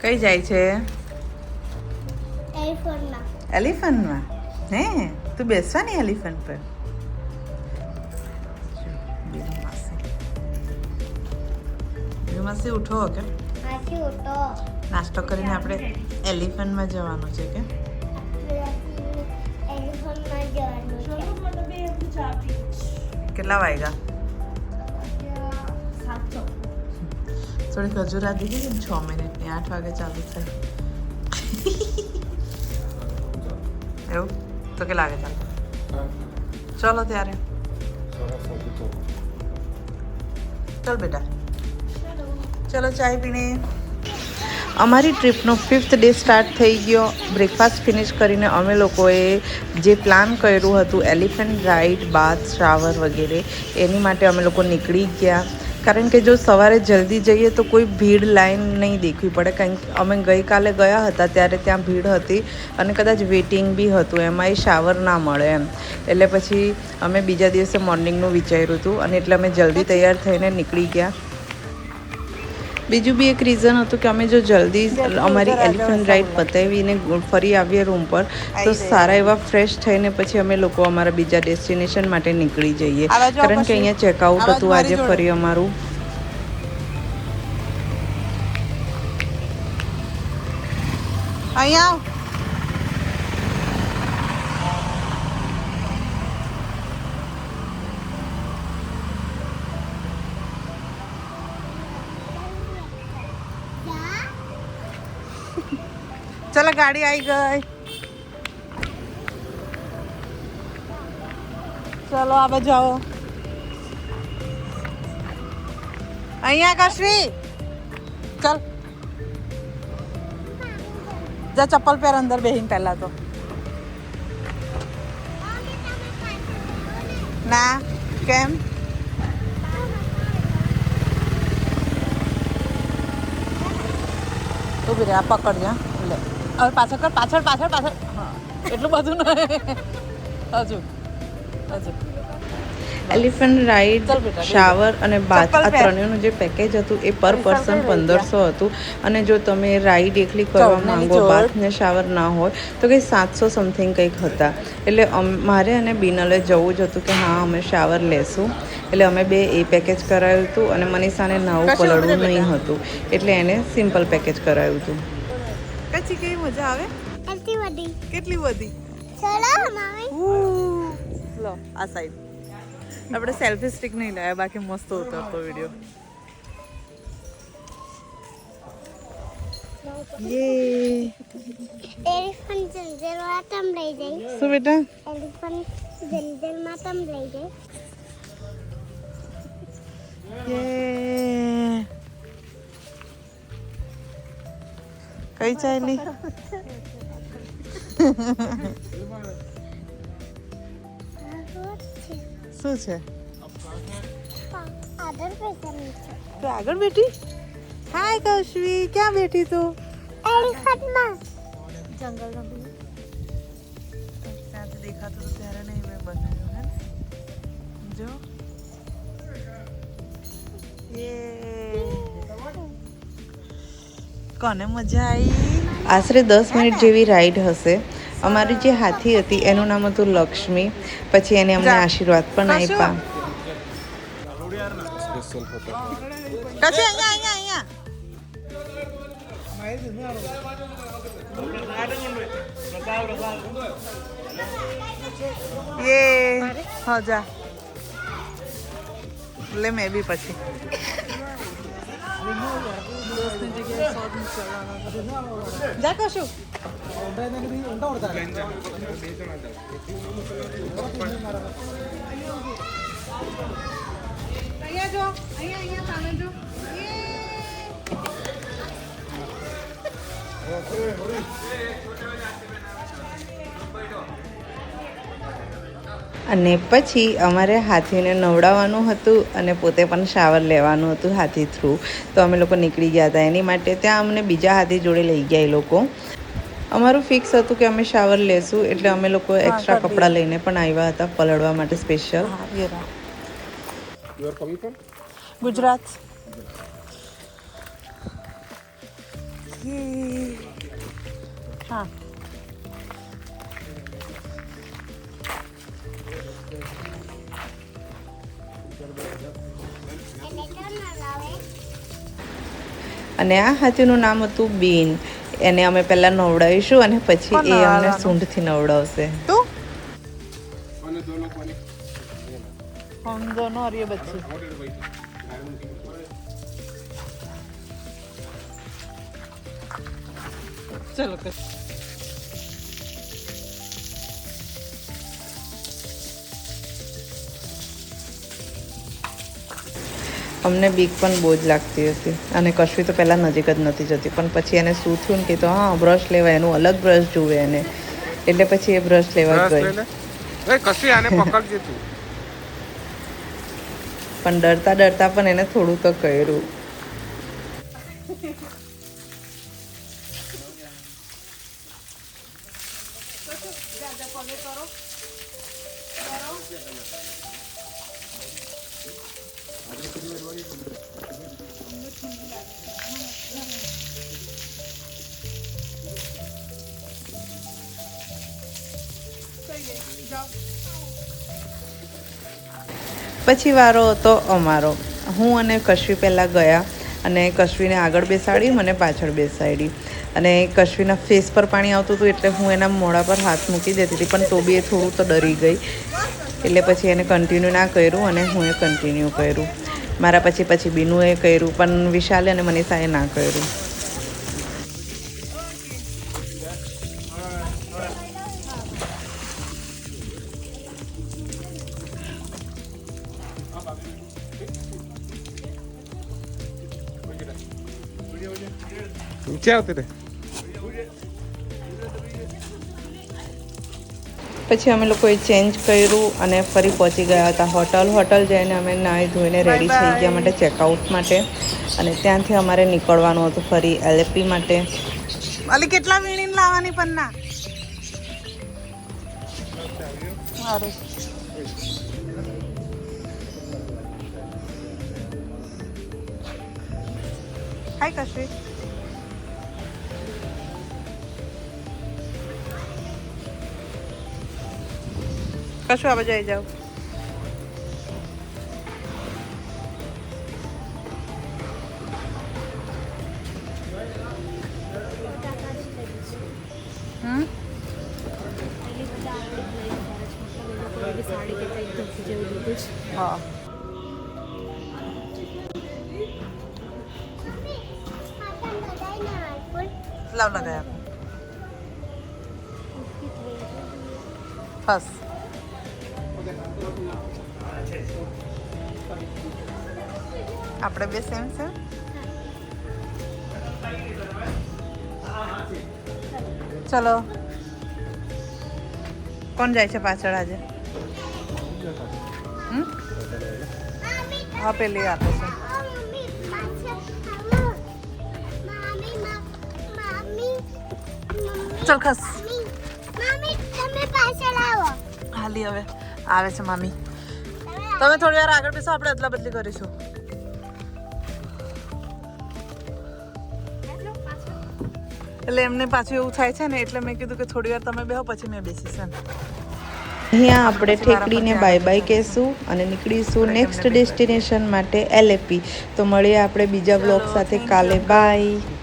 કઈ જાય છે? એલિફન્ટમાં. એલિફન્ટમાં. હે તું બેસવાની એલિફન્ટ પર? માસી ઉઠો કે આથી ઉઠો. નાસ્તો કરીને આપણે એલિફન્ટમાં જવાનું છે કે એલિફન્ટમાં જવાનું છે. કેટલા વાગ્યા? 7. થોડીક હજુ રાત દીધી છે ને 6 મિનિટની 8 વાગે ચાલુ થાય એવું તો કે લાગે ચાલો ત્યારે ચાલ બેટા ચલો ચાય પીને. અમારી ટ્રીપનો 5th ડે સ્ટાર્ટ થઈ ગયો. બ્રેકફાસ્ટ ફિનિશ કરીને અમે લોકોએ જે પ્લાન કર્યું હતું એલિફન્ટ રાઇડ, બાથ, શાવર વગેરે એની માટે અમે લોકો નીકળી ગયા. કારણ કે જો સવારે જલ્દી જઈએ તો કોઈ ભીડ લાઈન નહીં દેખવી પડે. કારણ કે અમે ગઈકાલે ગયા હતા ત્યારે ત્યાં ભીડ હતી અને કદાચ વેઇટિંગ બી હતું, એમાંય શાવર ના મળે એમ. એટલે પછી અમે બીજા દિવસે મોર્નિંગનું વિચાર્યું હતું અને એટલે અમે જલ્દી તૈયાર થઈને નીકળી ગયા. બીજું બી એક રીઝન હતું કે અમે જો જલ્દી અમારી એલિફન્ટ રાઇડ પતાવીને ફરી આવીએ રૂમ પર તો સારા એવા ફ્રેશ થઈને પછી અમે લોકો અમારા બીજા ડેસ્ટિનેશન માટે નીકળી જઈએ. કારણ કે અહીંયા ચેકઆઉટ હતું આજે ફરી અમારું. અહીંયા चलो गाड़ी आई गई. चलो आप जाओ. અહીંયા કશ્વી ચલ જા ચપ્પલ પહેર અંદર બેહીને પહેલા તો. ના કેમ? ઊભી રે આ પકડ જા લે હવે પાછળ કર પાછળ પાછળ પાછળ. હા એટલું બધું નહીં હજુ હજુ. એલિફન્ટ રાઇડ, શાવર અને બાથ આ ત્રણેયનું જે પેકેજ હતું એ પર પર્સન 1500 હતું. અને જો તમે રાઇડ એકલી કરવા માંગો, બાથ ને શાવર ના હોય તો કંઈ 700 સમથિંગ કંઈક હતા. એટલે મારે અને બિનલે જવું જ હતું કે હા અમે શાવર લેશું. એટલે અમે બે એ પેકેજ કરાવ્યું હતું અને મનીષાને નાવું પલળવું નહીં હતું એટલે એને સિમ્પલ પેકેજ કરાવ્યું હતું. કચ્છી કેવી મજા આવે? એટલી બધી. કેટલી બધી? ચલો મમ્મી. લો આ સાઈડ આપણે સેલ્ફી સ્ટિક નહીં લાવ્યા, બાકી મસ્ત ઉતરતો વિડીયો. યે એલિફન્ટ જંગલમાં તમ લઈ જઈ. શું બેટા? એલિફન્ટ જંગલમાં તમ લઈ જઈ. યે કઈ ચાલી? શું છે? આગળ બેસવાની છે. તું આગળ બેઠી? હાય કશ્વી, ક્યાં બેઠી તું? એલિફન્ટમાં. જંગલમાં ત્યાંથી દેખાતું હતું ત્યારે નહીં મેં બનાવ્યું હે ને. જો કોને મજા આવી? આશરે 10 મિનિટ જેવી રાઈડ હશે. અમારી જે હાથી હતી એનું નામ હતું લક્ષ્મી. પછી એને અમને આશીર્વાદ પણ આપ્યા. કશે અહીંયા અહીંયા અહીંયા યે હા જા લે મેં બી પછી જા કશું અહીંયા જો અહીંયા સામે જો અને પછી અમારે હાથીને નવડાવવાનું હતું અને પોતે પણ શાવર લેવાનું હતું હાથી થ્રુ. તો અમે લોકો નીકળી ગયા હતા એની માટે. ત્યાં અમને બીજા હાથી જોડે લઈ ગયા એ લોકો. અમારું ફિક્સ હતું કે અમે શાવર લેશું એટલે અમે લોકો એક્સ્ટ્રા કપડાં લઈને પણ આવ્યા હતા પલળવા માટે સ્પેશિયલ. ગુજરાત. હા અને આ હાથીનું નામ હતું બીન. એને અમે પહેલા નવડાવીશું અને પછી એ અમને સૂંઢથી નવડાવશે. हम दोनों और ये बच्चे चलो અમને બીક પણ બહુ જ લાગતી હતી અને કશ્વી તો પહેલાં નજીક જ નથી જતી, પણ પછી એને શું થયું ને કે તો હા બ્રશ લેવાય, એનું અલગ બ્રશ જુએ એને, એટલે પછી એ બ્રશ લેવા ગઈ. પણ ડરતા ડરતા પણ એને થોડું તો કર્યું. પછી વારો હતો અમારો. હું અને કશ્વી પહેલાં ગયા અને કશ્વીને આગળ બેસાડી, મને પાછળ બેસાડી. અને કશ્વીના ફેસ પર પાણી આવતું હતું એટલે હું એના મોઢા પર હાથ મૂકી દેતી હતી, પણ તો બી એ થોડું તો ડરી ગઈ. એટલે પછી એને કન્ટિન્યુ ના કર્યું અને હું એ કન્ટિન્યુ કર્યું. મારા પછી બીનુએ કર્યું, પણ વિશાલે અને મનીષાએ ના કર્યું. નીચે આવતી રે. પછી અમે લોકોએ ચેન્જ કર્યું અને ફરી પહોંચી ગયા હતા હોટલ જઈને અમે નાહી ધોઈને રેડી થઈ ગયા માટે ચેકઆઉટ માટે. અને ત્યાંથી અમારે નીકળવાનું હતું ફરી એલએપી માટે. અલી કેટલા વીણીને લાવવાની પણ ના સારું. હાય કશ્વી. કશું આ બાજુ આવી જાઓ. હા લાવ લગાયા બસ. આપણે બે સેમ છે. ચલો કોણ જાય છે પાછળ આજે? હા પેલી આપે છે. ચલ ખસ. હાલી હવે આવે છે મામી. તમે થોડી વાર આગળ બેસો, આપણે અદલા બદલી કરીશું. એટલે એમને પાછું એવું થાય છે ને, એટલે મેં કીધું કે થોડી વાર તમે બેહો પછી મેં બેસીશ એમ. અહીંયા આપણે ઠેકડીને બાય બાય કહેશું અને નીકળીશું નેક્સ્ટ ડેસ્ટિનેશન માટે એલએપી. તો મળીએ આપણે બીજા બ્લોગ સાથે કાલે. બાય.